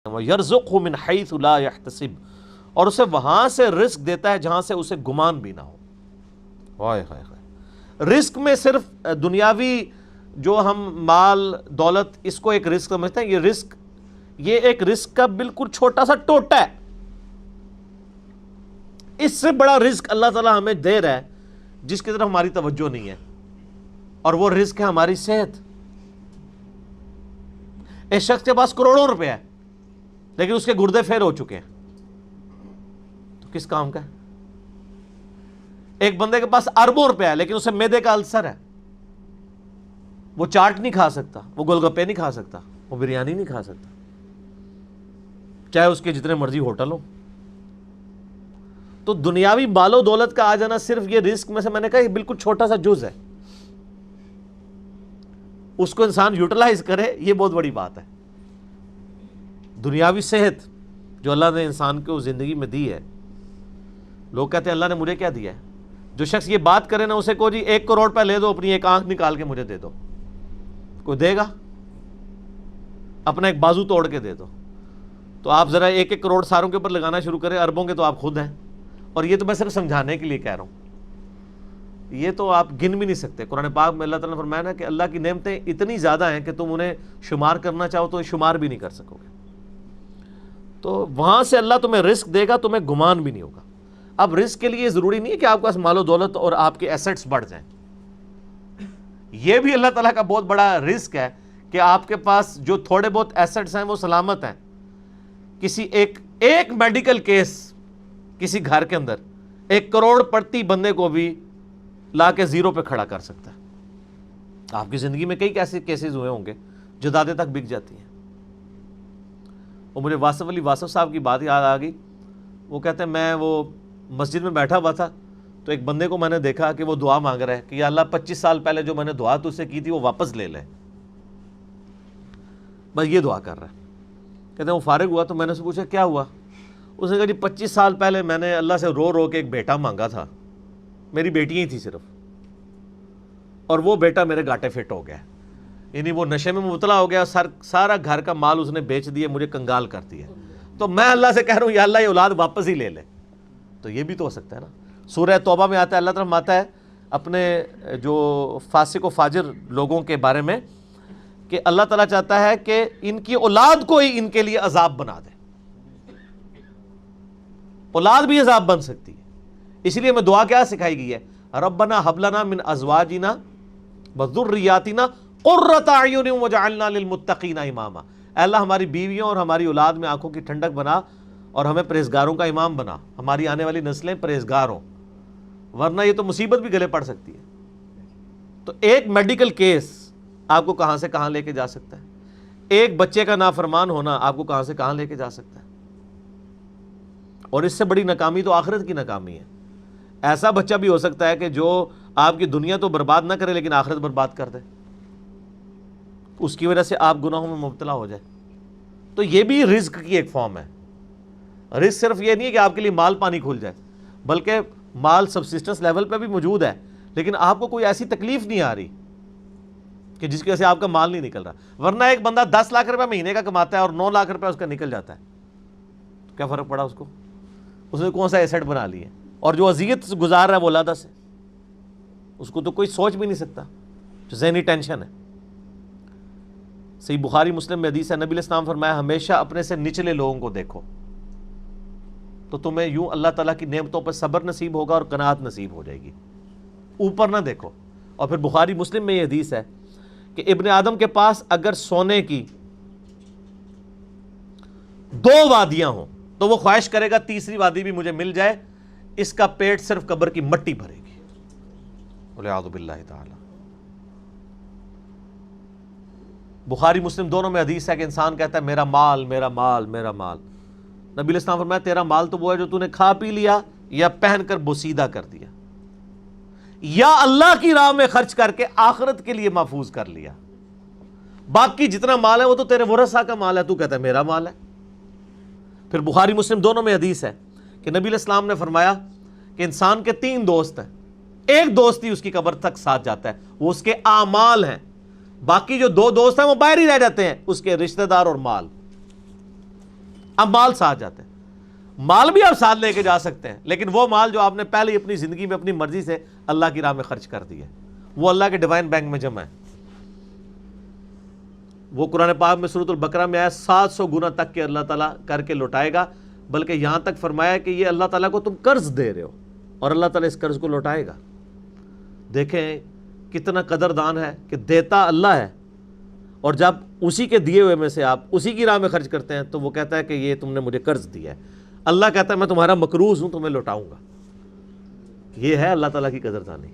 وَيَرْزُقْهُ مِنْ حَيْثُ لَا يَحْتَسِبُ، اور اسے وہاں سے رزق دیتا ہے جہاں سے اسے گمان بھی نہ ہو۔ ہائے ہائے ہائے، رزق میں صرف دنیاوی جو ہم مال دولت اس کو ایک رزق سمجھتے ہیں، یہ ایک رزق کا بالکل چھوٹا سا ٹوٹا ہے۔ اس سے بڑا رزق اللہ تعالیٰ ہمیں دے رہا ہے جس کی طرف ہماری توجہ نہیں ہے، اور وہ رزق ہے ہماری صحت۔ ایک شخص کے پاس کروڑوں روپے ہے لیکن اس کے گردے فیل ہو چکے ہیں، تو کس کام کا ہے؟ ایک بندے کے پاس اربوں روپے ہے لیکن اسے معدے کا السر ہے، وہ چاٹ نہیں کھا سکتا، وہ گول گپے نہیں کھا سکتا، وہ بریانی نہیں کھا سکتا، چاہے اس کے جتنے مرضی ہوٹل ہو۔ تو دنیاوی مال و دولت کا آ جانا صرف یہ رزق میں سے، میں نے کہا یہ بالکل چھوٹا سا جز ہے، اس کو انسان یوٹیلائز کرے، یہ بہت بڑی بات ہے۔ دنیاوی صحت جو اللہ نے انسان کو زندگی میں دی ہے، لوگ کہتے ہیں اللہ نے مجھے کیا دیا ہے؟ جو شخص یہ بات کرے نا، اسے کہو جی 1 کروڑ روپے لے دو، اپنی ایک آنکھ نکال کے مجھے دے دو، کوئی دے گا؟ اپنا ایک بازو توڑ کے دے دو۔ تو آپ ذرا 1 کروڑ ساروں کے اوپر لگانا شروع کریں، اربوں کے تو آپ خود ہیں، اور یہ تو میں صرف سمجھانے کے لیے کہہ رہا ہوں، یہ تو آپ گن بھی نہیں سکتے۔ قرآن پاک میں اللہ تعالیٰ نے فرمایا نا کہ اللہ کی نعمتیں اتنی زیادہ ہیں کہ تم انہیں شمار کرنا چاہو تو شمار بھی نہیں کر سکو گے۔ تو وہاں سے اللہ تمہیں رزق دے گا، تمہیں گمان بھی نہیں ہوگا۔ اب رزق کے لیے ضروری نہیں ہے کہ آپ کے پاس مال و دولت اور آپ کے ایسٹس بڑھ جائیں، یہ بھی اللہ تعالیٰ کا بہت بڑا رزق ہے کہ آپ کے پاس جو تھوڑے بہت ایسٹس ہیں وہ سلامت ہیں۔ کسی ایک میڈیکل کیس کسی گھر کے اندر 1 کروڑ پڑتی بندے کو بھی لا کے زیرو پہ کھڑا کر سکتا ہے۔ آپ کی زندگی میں کئی ایسے کیسز ہوئے ہوں گے، جدادیں تک بک جاتی ہیں۔ وہ مجھے واصف علی واصف صاحب کی بات یاد آ گئی، وہ کہتے ہیں میں وہ مسجد میں بیٹھا ہوا تھا تو ایک بندے کو میں نے دیکھا کہ وہ دعا مانگ رہا ہے کہ یا اللہ 25 سال پہلے جو میں نے دعا تجھ سے کی تھی وہ واپس لے لے، بس یہ دعا کر رہا ہے۔ کہتے ہیں وہ فارغ ہوا تو میں نے اس سے پوچھا کیا ہوا؟ اس نے کہا جی 25 سال پہلے میں نے اللہ سے رو رو کے ایک بیٹا مانگا تھا، میری بیٹیاں ہی تھی صرف، اور وہ بیٹا میرے گاٹے فٹ ہو گیا، یعنی وہ نشے میں مبتلا ہو گیا، سارا گھر کا مال اس نے بیچ دیا، مجھے کنگال کر دیا، تو میں اللہ سے کہہ رہا ہوں یا اللہ یہ اولاد واپس ہی لے لے۔ تو یہ بھی تو ہو سکتا ہے نا۔ سورہ توبہ میں آتا ہے، اللہ طرف آتا ہے اپنے جو فاسق و فاجر لوگوں کے بارے میں کہ اللہ تعالیٰ چاہتا ہے کہ ان کی اولاد کو ہی ان کے لیے عذاب بنا دے۔ اولاد بھی عذاب بن سکتی ہے، اس لیے ہمیں دعا کیا سکھائی گئی ہے؟ ربنا ھب لنا من ازواجنا وذریاتنا قرۃ اعین واجعلنا للمتقین اماما۔ اے اللہ ہماری بیویوں اور ہماری اولاد میں آنکھوں کی ٹھنڈک بنا اور ہمیں پرہیزگاروں کا امام بنا، ہماری آنے والی نسلیں پرہیزگار ہوں، ورنہ یہ تو مصیبت بھی گلے پڑ سکتی ہے۔ تو ایک میڈیکل کیس آپ کو کہاں سے کہاں لے کے جا سکتا ہے، ایک بچے کا نافرمان ہونا آپ کو کہاں سے کہاں لے کے جا سکتا ہے، اور اس سے بڑی ناکامی تو آخرت کی ناکامی ہے۔ ایسا بچہ بھی ہو سکتا ہے کہ جو آپ کی دنیا تو برباد نہ کرے لیکن آخرت برباد کر دے، اس کی وجہ سے آپ گناہوں میں مبتلا ہو جائے۔ تو یہ بھی رزق کی ایک فارم ہے۔ رزق صرف یہ نہیں ہے کہ آپ کے لیے مال پانی کھل جائے، بلکہ مال سبسسٹنس لیول پہ بھی موجود ہے، لیکن آپ کو کوئی ایسی تکلیف نہیں آ رہی کہ جس کی وجہ سے آپ کا مال نہیں نکل رہا۔ ورنہ ایک بندہ 10 لاکھ روپے مہینے کا کماتا ہے اور 9 لاکھ روپے اس کا نکل جاتا ہے، تو کیا فرق پڑا اس کو؟ اس نے کون سا ایسٹ بنا لی ہے؟ اور جو اذیت گزار رہا ہے وہ ولادت سے، اس کو تو کوئی سوچ بھی نہیں سکتا، جو ذہنی ٹینشن ہے۔ صحیح بخاری مسلم میں حدیث ہے، نبی علیہ السلام فرمایا ہمیشہ اپنے سے نچلے لوگوں کو دیکھو تو تمہیں یوں اللہ تعالیٰ کی نعمتوں پر صبر نصیب ہوگا اور قناعت نصیب ہو جائے گی، اوپر نہ دیکھو۔ اور پھر بخاری مسلم میں یہ حدیث ہے کہ ابن آدم کے پاس اگر سونے کی 2 وادیاں ہوں تو وہ خواہش کرے گا تیسری وادی بھی مجھے مل جائے، اس کا پیٹ صرف قبر کی مٹی بھرے گی، والعیاذ باللہ تعالی۔ بخاری مسلم دونوں میں حدیث ہے کہ انسان کہتا ہے میرا مال میرا مال میرا مال، نبی علیہ السلام فرمایا تیرا مال تو وہ ہے جو تو نے کھا پی لیا یا پہن کر بوسیدہ کر دیا یا اللہ کی راہ میں خرچ کر کے آخرت کے لیے محفوظ کر لیا، باقی جتنا مال ہے وہ تو تیرے ورثہ کا مال ہے، تو کہتا ہے میرا مال ہے۔ پھر بخاری مسلم دونوں میں حدیث ہے کہ نبی علیہ السلام نے فرمایا کہ انسان کے 3 دوست ہیں، ایک دوست ہی اس کی قبر تک ساتھ جاتا ہے، وہ اس کے اعمال ہیں، باقی جو 2 دوست ہیں وہ باہر ہی رہ جاتے ہیں، اس کے رشتہ دار اور مال۔ اب مال ساتھ جاتے ہیں، مال بھی آپ ساتھ لے کے جا سکتے ہیں، لیکن وہ مال جو آپ نے پہلے ہی اپنی زندگی میں اپنی مرضی سے اللہ کی راہ میں خرچ کر دیا ہے، وہ اللہ کے ڈیوائن بینک میں جمع ہے۔ وہ قرآن پاک میں سورۃ البقرہ میں آیا 700 گنا تک کہ اللہ تعالیٰ کر کے لوٹائے گا، بلکہ یہاں تک فرمایا کہ یہ اللہ تعالیٰ کو تم قرض دے رہے ہو اور اللہ تعالیٰ اس قرض کو لوٹائے گا۔ دیکھیں کتنا قدردان ہے کہ دیتا اللہ ہے، اور جب اسی کے دیے ہوئے میں سے آپ اسی کی راہ میں خرچ کرتے ہیں تو وہ کہتا ہے کہ یہ تم نے مجھے قرض دیا ہے۔ اللہ کہتا ہے میں تمہارا مقروض ہوں، تمہیں لوٹاؤں گا۔ یہ ہے اللہ تعالیٰ کی قدردانی۔